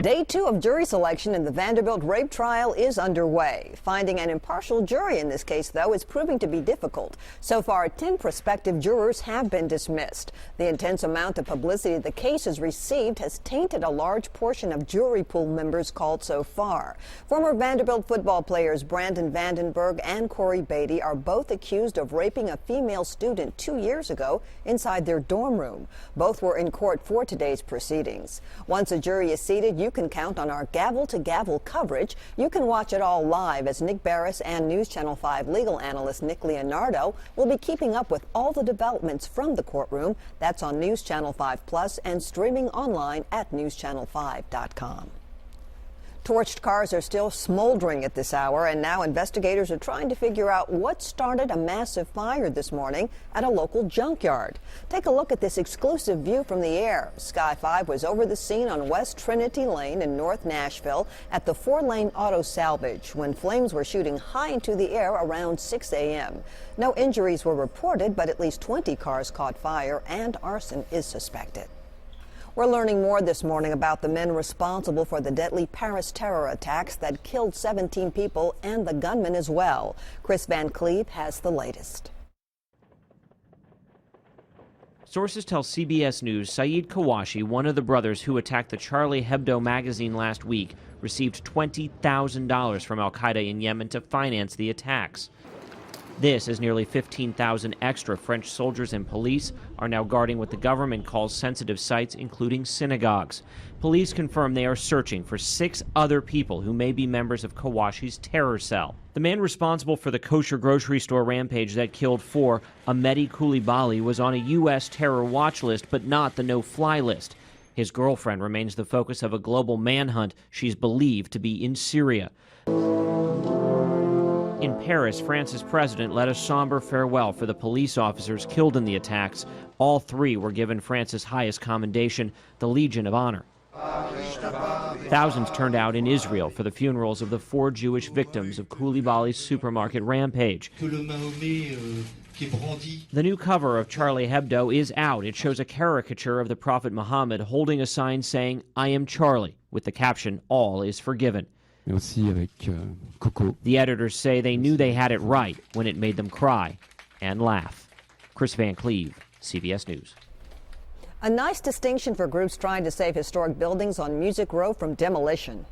Day 2 of jury selection in the Vanderbilt rape trial is underway. Finding an impartial jury in this case, though, is proving to be difficult. So far, 10 prospective jurors have been dismissed. The intense amount of publicity the case has received has tainted a large portion of jury pool members called so far. Former Vanderbilt football players Brandon Vandenberg and Corey Beatty are both accused of raping a female student 2 years ago inside their dorm room. Both were in court for today's proceedings. Once a jury is seated, you can count on our gavel-to-gavel coverage. You can watch it all live as Nick Barris and News Channel 5 legal analyst Nick Leonardo will be keeping up with all the developments from the courtroom. That's on News Channel 5 Plus and streaming online at newschannel5.com. Torched cars are still smoldering at this hour, and now investigators are trying to figure out what started a massive fire this morning at a local junkyard. Take a look at this exclusive view from the air. Sky 5 was over the scene on West Trinity Lane in North Nashville at the 4-lane auto salvage when flames were shooting high into the air around 6 a.m. No injuries were reported, but at least 20 cars caught fire and arson is suspected. We're learning more this morning about the men responsible for the deadly Paris terror attacks that killed 17 people and the gunman as well. Chris Van Cleve has the latest. Sources tell CBS News Saeed Kawashi, one of the brothers who attacked the Charlie Hebdo magazine last week, received $20,000 from al-Qaeda in Yemen to finance the attacks. This as nearly 15,000 extra French soldiers and police are now guarding what the government calls sensitive sites, including synagogues. Police confirm they are searching for 6 other people who may be members of Kawashi's terror cell. The man responsible for the kosher grocery store rampage that killed 4, Ahmedi Coulibaly, was on a U.S. terror watch list, but not the no-fly list. His girlfriend remains the focus of a global manhunt. She's believed to be in Syria. In Paris, France's president led a somber farewell for the police officers killed in the attacks. All 3 were given France's highest commendation, the Legion of Honor. Thousands turned out in Israel for the funerals of the 4 Jewish victims of Coulibaly's supermarket rampage. The new cover of Charlie Hebdo is out. It shows a caricature of the Prophet Muhammad holding a sign saying, "I am Charlie," with the caption, "All is forgiven." The editors say they knew they had it right when it made them cry and laugh. Chris Van Cleve, CBS News. A nice distinction for groups trying to save historic buildings on Music Row from demolition.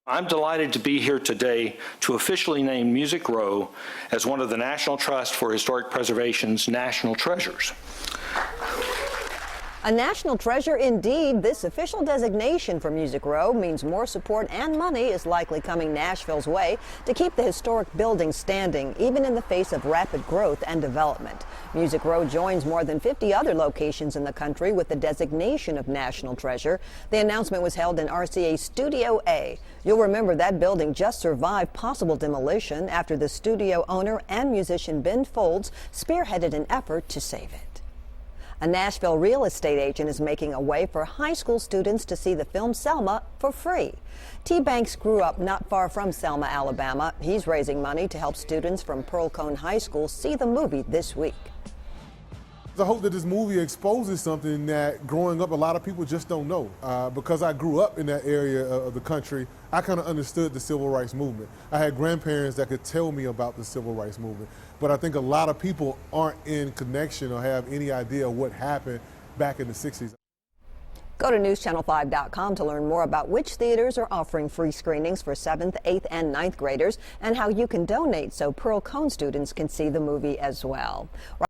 I'm delighted to be here today to officially name Music Row as one of the National Trust for Historic Preservation's national treasures. A national treasure indeed. This official designation for Music Row means more support and money is likely coming Nashville's way to keep the historic building standing, even in the face of rapid growth and development. Music Row joins more than 50 other locations in the country with the designation of national treasure. The announcement was held in RCA Studio A. You'll remember that building just survived possible demolition after the studio owner and musician Ben Folds spearheaded an effort to save it. A Nashville real estate agent is making a way for high school students to see the film Selma for free. T. Banks grew up not far from Selma, Alabama. He's raising money to help students from Pearl Cone High School see the movie this week. I hope that this movie exposes something that growing up a lot of people just don't know. Because I grew up in that area of the country, I kind of understood the civil rights movement. I had grandparents that could tell me about the civil rights movement. But I think a lot of people aren't in connection or have any idea what happened back in the 60s. Go to newschannel5.com to learn more about which theaters are offering free screenings for 7th, 8th, and 9th graders and how you can donate so Pearl Cone students can see the movie as well.